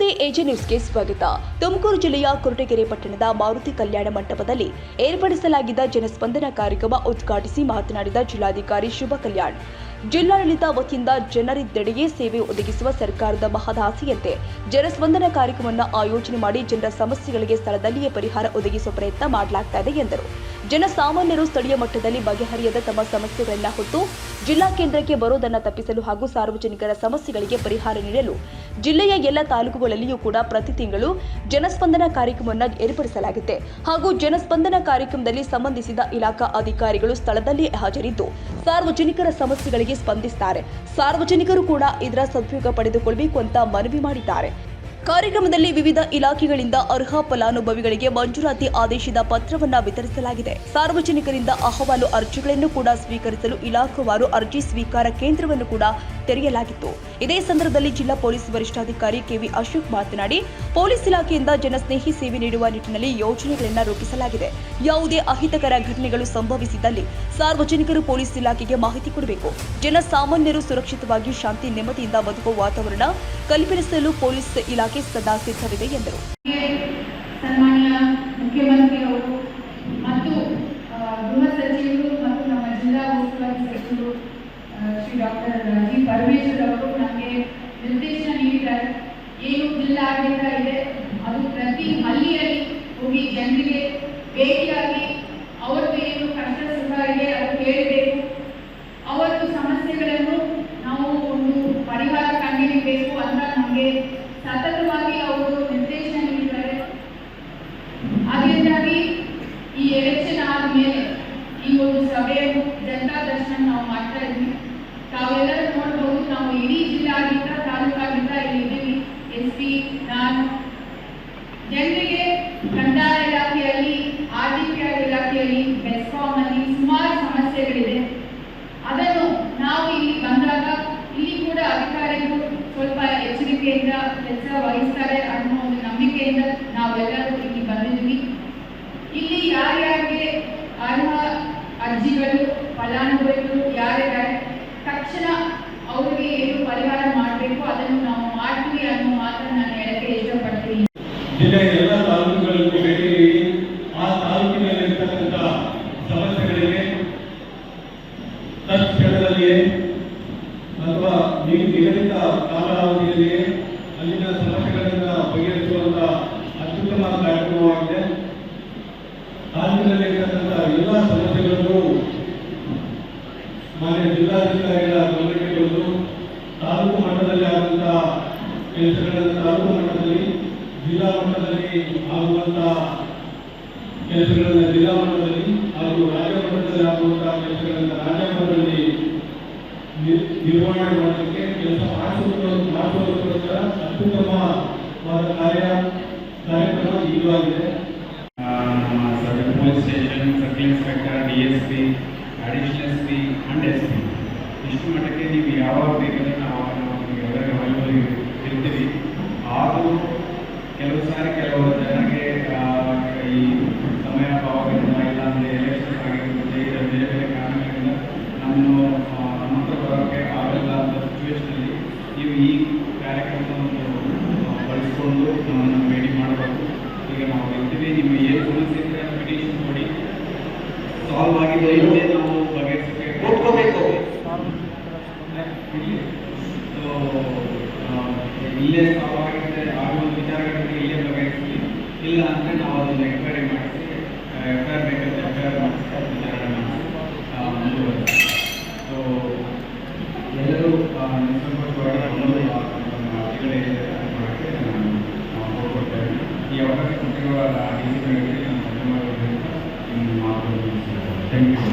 ನಮಸ್ತೆ ಎಜೆ ನ್ಯೂಸ್ಗೆ ಸ್ವಾಗತ. ತುಮಕೂರು ಜಿಲ್ಲೆಯ ಕೊರಟಗೆರೆ ಪಟ್ಟಣದ ಮಾರುತಿ ಕಲ್ಯಾಣ ಮಂಟಪದಲ್ಲಿ ಏರ್ಪಡಿಸಲಾಗಿದ್ದ ಜನಸ್ಪಂದನ ಕಾರ್ಯಕ್ರಮ ಉದ್ಘಾಟಿಸಿ ಮಾತನಾಡಿದ ಜಿಲ್ಲಾಧಿಕಾರಿ ಶುಭ ಕಲ್ಯಾಣ್, ಜಿಲ್ಲಾಡಳಿತ ವತಿಯಿಂದ ಜನರಿದ್ದೆಡೆಗೆ ಸೇವೆ ಒದಗಿಸುವ ಸರ್ಕಾರದ ಮಹದಾಸೆಯಂತೆ ಜನಸ್ಪಂದನ ಕಾರ್ಯಕ್ರಮವನ್ನು ಆಯೋಜನೆ ಮಾಡಿ ಜನರ ಸಮಸ್ಯೆಗಳಿಗೆ ಸ್ಥಳದಲ್ಲಿಯೇ ಪರಿಹಾರ ಒದಗಿಸುವ ಪ್ರಯತ್ನ ಮಾಡಲಾಗುತ್ತಿದೆ ಎಂದರು. ಜನಸಾಮಾನ್ಯರು ಸ್ಥಳೀಯ ಮಟ್ಟದಲ್ಲಿ ಬಗೆಹರಿಯದ ತಮ್ಮ ಸಮಸ್ಯೆಗಳನ್ನು ಹೊತ್ತು ಜಿಲ್ಲಾ ಕೇಂದ್ರಕ್ಕೆ ಬರೋದನ್ನು ತಪ್ಪಿಸಲು ಹಾಗೂ ಸಾರ್ವಜನಿಕರ ಸಮಸ್ಯೆಗಳಿಗೆ ಪರಿಹಾರ ನೀಡಲು ಜಿಲ್ಲೆಯ ಎಲ್ಲ ತಾಲೂಕುಗಳಲ್ಲಿಯೂ ಕೂಡ ಪ್ರತಿ ತಿಂಗಳು ಜನಸ್ಪಂದನ ಕಾರ್ಯಕ್ರಮವನ್ನು ಏರ್ಪಡಿಸಲಾಗಿದೆ ಹಾಗೂ ಜನಸ್ಪಂದನ ಕಾರ್ಯಕ್ರಮದಲ್ಲಿ ಸಂಬಂಧಿಸಿದ ಇಲಾಖಾ ಅಧಿಕಾರಿಗಳು ಸ್ಥಳದಲ್ಲಿ ಹಾಜರಿದ್ದು ಸಾರ್ವಜನಿಕರ ಸಮಸ್ಯೆಗಳಿಗೆ ಸ್ಪಂದಿಸುತ್ತಾರೆ. ಸಾರ್ವಜನಿಕರು ಕೂಡ ಇದರ ಸದುಪಯೋಗ ಪಡೆದುಕೊಳ್ಳಬೇಕು ಅಂತ ಮನವಿ ಮಾಡಿದ್ದಾರೆ. ಕಾರ್ಯಕ್ರಮದಲ್ಲಿ ವಿವಿಧ ಇಲಾಖೆಗಳಿಂದ ಅರ್ಹ ಫಲಾನುಭವಿಗಳಿಗೆ ಮಂಜೂರಾತಿ ಆದೇಶದ ಪತ್ರವನ್ನು ವಿತರಿಸಲಾಗಿದೆ. ಸಾರ್ವಜನಿಕರಿಂದ ಅಹವಾಲು ಅರ್ಜಿಗಳನ್ನು ಕೂಡ ಸ್ವೀಕರಿಸಲು ಇಲಾಖಾವಾರು ಅರ್ಜಿ ಸ್ವೀಕಾರ ಕೇಂದ್ರವನ್ನು ಕೂಡ ತೆರೆಯಲಾಗಿತ್ತು. ಇದೇ ಸಂದರ್ಭದಲ್ಲಿ ಜಿಲ್ಲಾ ಪೊಲೀಸ್ ವರಿಷ್ಠಾಧಿಕಾರಿ ಕೆವಿ ಅಶೋಕ್ ಮಾತನಾಡಿ, ಪೊಲೀಸ್ ಇಲಾಖೆಯಿಂದ ಜನಸ್ನೇಹಿ ಸೇವೆ ನೀಡುವ ನಿಟ್ಟಿನಲ್ಲಿ ಯೋಜನೆಗಳನ್ನು ರೂಪಿಸಲಾಗಿದೆ. ಯಾವುದೇ ಅಹಿತಕರ ಘಟನೆಗಳು ಸಂಭವಿಸಿದಲ್ಲಿ ಸಾರ್ವಜನಿಕರು ಪೊಲೀಸ್ ಇಲಾಖೆಗೆ ಮಾಹಿತಿ ಕೊಡಬೇಕು. ಜನಸಾಮಾನ್ಯರು ಸುರಕ್ಷಿತವಾಗಿ ಶಾಂತಿ ನೆಮ್ಮದಿಯಿಂದ ಬದುಕುವ ವಾತಾವರಣ ಕಲ್ಪಿಸಲು ಪೊಲೀಸ್ ಇಲಾಖೆ ಸದಾ ಸಿದ್ಧವಿದೆ ಎಂದರು. ಸನ್ಮಾನ್ಯ ಮುಖ್ಯಮಂತ್ರಿಯವರು ಮತ್ತು ಗೃಹ ಸಚಿವರು ಮತ್ತು ನಮ್ಮ ಜಿಲ್ಲಾ ಉಸ್ತುವಾರಿ ಸಚಿವರು ಶ್ರೀ ಡಾಕ್ಟರ್ ಜಿ ಪರಮೇಶ್ವರ್ ಅವರು ನಮಗೆ ನಿರ್ದೇಶನ ನೀಡಿದ್ದಾರೆ. ಏನು ಜಿಲ್ಲಾಡಳಿತ ಇದೆ ಅದು ಪ್ರತಿ ಹಳ್ಳಿಯಲ್ಲಿ ಹೋಗಿ ಜನರಿಗೆ ಭೇಟಿಯಾಗಿ ಅವರದ್ದು ಏನು ಕಷ್ಟ ಸುಖ ಇದೆ ಅದು ಕೇಳಬೇಕು. ಅವರದ್ದು ಸಮಸ್ಯೆಗಳನ್ನು ನಾವು ಒಂದು ಪರಿಹಾರ ಕಂಡುಹಿಡಿಯಬೇಕು ಅಂತ ನಮಗೆ ಸತತವಾಗಿ ಅವರು ನಿರ್ದೇಶನ ನೀಡಿದ್ದಾರೆ. ಅದರಿಂದಾಗಿ ಈ ಎಲೆಕ್ಷನ್ ಆದಮೇಲೆ ಈ ಒಂದು ಸಭೆಯನ್ನು ಜನತಾ ದರ್ಶನ ನಾವು ಮಾಡ್ತಾ ಇದ್ವಿ. ತಾವೆಲ್ಲರೂ ನೋಡಬಹುದು, ನಾವು ಇಡೀ ಜಿಲ್ಲಾಡಳಿತ ತಾಲೂಕಾಡಳಿತ ಇಲ್ಲಿದ್ದೀವಿ. SP ನಾನು ಜನರಿಗೆ ಕಂದಾಯ ಇಲಾಖೆಯಲ್ಲಿ, RDPR ಇಲಾಖೆಯಲ್ಲಿ, ಬೆಸ್ಕಾಂ ಅಲ್ಲಿ ಸುಮಾರು ಸಮಸ್ಯೆಗಳಿದೆ. ಅದನ್ನು ನಾವು ಇಲ್ಲಿ ಬಂದಾಗ ಇಲ್ಲಿ ಕೂಡ ಅಧಿಕಾರಿಗಳು ಸ್ವಲ್ಪ ಎಚ್ಚರಿಕೆಯಿಂದ ಕೆಲಸ ವಹಿಸ್ತಾರೆ ಅನ್ನೋ ಒಂದು ನಂಬಿಕೆಯಿಂದ ನಾವೆಲ್ಲರೂ ಇಲ್ಲಿ ಬಂದಿದ್ವಿ. ಇಲ್ಲಿ ಯಾರ್ಯಾರಿಗೆ ಅರ್ಹ ಅರ್ಜಿಗಳು ಫಲಾನುಭವಿಗಳು ಯಾರಿದ್ದಾರೆ ತಕ್ಷಣ ಅವರಿಗೆ ಏನು ಪರಿಹಾರ ಮಾಡಬೇಕು ಅದನ್ನು ನಾವು ಮಾಡ್ತೀವಿ ಅನ್ನೋ ಮಾತನ್ನು ನಾನು ಹೇಳಕ್ಕೆ ಇಷ್ಟಪಡ್ತೀನಿ. ಜಿಲ್ಲೆಯ ಎಲ್ಲ ತಾಲೂಕುಗಳಲ್ಲಿ ಭೇಟಿ ನೀಡಿ ಆ ತಾಲೂಕಿನಲ್ಲಿರ್ತಕ್ಕಂಥ ಸಮಸ್ಯೆಗಳಿಗೆ ತತ್ಕ್ಷಣದಲ್ಲಿಯೇ ಅಥವಾ ನಿಗದಿತ ಕಾಲಾವಧಿಯಲ್ಲಿಯೇ ಅಲ್ಲಿನ ಸಮಸ್ಯೆಗಳನ್ನು ಬಗೆಹರಿಸುವಂತ ಅತ್ಯುತ್ತಮ ಕಾರ್ಯಕ್ರಮವಾಗಿದೆ. ತಾಲೂಕಿನಲ್ಲಿರ್ತಕ್ಕಂಥ ಎಲ್ಲ ಸಮಸ್ಯೆಗಳನ್ನು ಮಾನ್ಯ ಜಿಲ್ಲಾಧಿಕಾರಿಗಳ ಗಮನಕ್ಕೆ ಬಂದು ತಾಲೂಕು ಮಟ್ಟದಲ್ಲಿ ಆಗುವಂತಹ ಕೆಲಸಗಳನ್ನು ತಾಲೂಕು ಮಟ್ಟದಲ್ಲಿ, ಜಿಲ್ಲಾ ಮಟ್ಟದಲ್ಲಿ ಆಗುವಂತಹ ಕೆಲಸಗಳನ್ನು ಜಿಲ್ಲಾ ಮಟ್ಟದಲ್ಲಿ ಹಾಗೂ ರಾಜ್ಯ ಮಟ್ಟದಲ್ಲಿ ಆಗುವಂತಹ ಕೆಲಸಗಳನ್ನು ರಾಜ್ಯ ಮಟ್ಟದಲ್ಲಿ ನಿರ್ವಹಣೆ ಮಾಡಲಿಕ್ಕೆ ಕೆಲಸ ಮಾಡಿಸುವುದಕ್ಕೋಸ್ಕರ ಅತ್ಯುತ್ತಮವಾದ ಕಾರ್ಯಕ್ರಮ ಇದಾಗಿದೆ. Police station, circle inspector, DSP, additional SP and SP ಇಷ್ಟು ಮಟ್ಟಕ್ಕೆ ನೀವು ಯಾವಾಗ ಬೇಕಾದ್ರೆ ನಾವು ಎಲ್ಲರಿಗೂ ಅವೈಲೇಬಲ್ ಇರ್ತೀವಿ. ಆದರೂ ಕೆಲವು ಸಾರಿ ಕೆಲವು ಜನರಿಗೆ ಈ ಸಮಯ ಭಾವಗಳಿಂದ ಇಲ್ಲ ಅಂದರೆ ಎಲೆಕ್ಷನ್ಸ್ ಆಗಿರುತ್ತೆ, ಬೇರೆ ಬೇರೆ ಕಾರಣಗಳಿಂದ ನಮ್ಮ ಹತ್ರ ಬರೋಕ್ಕೆ ಆಗಲ್ಲ ಅಂತ ಸಿಚುವೇಷನಲ್ಲಿ ನೀವು ಈ ಕಾರ್ಯಕ್ರಮವನ್ನು ಬಳಸಿಕೊಂಡು ನಮ್ಮನ್ನು ಭೇಟಿ ಮಾಡಬೇಕು. ಈಗ ನಾವು ಇರ್ತೀವಿ, ನಿಮಗೆ ಏನು ಸಮಸ್ಯೆ ಇದ್ದರೆ ಪಿಟಿಷನ್ ಕೊಡಿ, ಸಾಲ್ವ್ ಆಗಿದೆ ಇಲ್ಲೇ ನಾವು ಬಗೆಹರಿಸೋಕ್ಕೆ ಕೊಟ್ಕೋಬೇಕು. ಇಲ್ಲೇ ಸಾಲ್ವ್ ಆಗಿದೆ ಆಗುವ ವಿಚಾರಗಳಿಗೆ ಇಲ್ಲೇ ಬಗೆಹರಿಸ್ತೀವಿ. ಇಲ್ಲ ಅಂದರೆ ನಾವು ಅದನ್ನು ಎಕ್ವೈರಿ ಮಾಡಿಸಿ FIR ಬೇಕಂತ FIR ಮಾಡಿಸಿ ವಿಚಾರಣೆ ಮಾಡಿಸಿ ಮುಂದುವರೆಸಿ. ಸೊ ಎಲ್ಲರೂ ನಿಸ್ಸಂಕೋಚವಾಗಿ ಮಾಡೋಕ್ಕೆ ನಾವು ಹೋಗ್ಕೊಡ್ತೇವೆ. ಈ ಅವಕಾಶ ಕೊಟ್ಟಿರುವ DC ನಾನು ಧನ್ಯವಾದಗಳು ಥ್ಯಾಂಕ್ ಯು.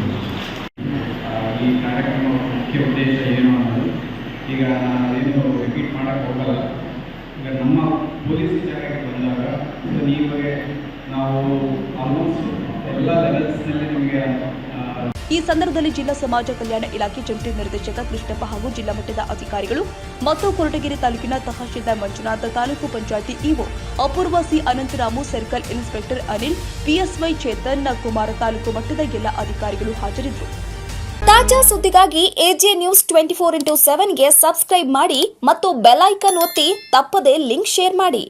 ಈ ಕಾರ್ಯಕ್ರಮದ ಮುಖ್ಯ ಉದ್ದೇಶ ಏನು ಅನ್ನೋದು ಈಗ ನಾನು ಅದೇನು ರಿಪೀಟ್ ಮಾಡೋಕ್ಕೆ ಹೋಗಲ್ಲ. ಈಗ ನಮ್ಮ ಪೊಲೀಸ್ ವಿಚಾರಕ್ಕೆ ಬಂದಾಗ ಈ ಬಗ್ಗೆ ನಾವು ಆಲ್ಮೋಸ್ಟ್ ಎಲ್ಲ ಲೆವೆಲ್ಸ್ನಲ್ಲಿ ನಿಮಗೆ ಈ ಸಂದರ್ಭದಲ್ಲಿ ಜಿಲ್ಲಾ ಸಮಾಜ ಕಲ್ಯಾಣ ಇಲಾಖೆ ಜಂಟಿ ನಿರ್ದೇಶಕ ಕೃಷ್ಣಪ್ಪ ಹಾಗೂ ಜಿಲ್ಲಾ ಮಟ್ಟದ ಅಧಿಕಾರಿಗಳು ಮತ್ತು ಕೊರಟಗೆರೆ ತಾಲೂಕಿನ tahsildar Manjunath, taluk panchayat EO Apoorva, C Anantharamu, circle inspector Anil, PSY Chetan Kumar, taluk ಮಟ್ಟದ ಎಲ್ಲ ಅಧಿಕಾರಿಗಳು ಹಾಜರಿದ್ದರು. ತಾಜಾ ಸುದ್ದಿಗಾಗಿ ಎಜೆ ನ್ಯೂಸ್ 24/7ಗೆ ಸಬ್ಸ್ಕ್ರೈಬ್ ಮಾಡಿ ಮತ್ತು ಬೆಲ್ ಐಕಾನ್ ಒತ್ತಿ ತಪ್ಪದೇ ಲಿಂಕ್ ಶೇರ್ ಮಾಡಿ.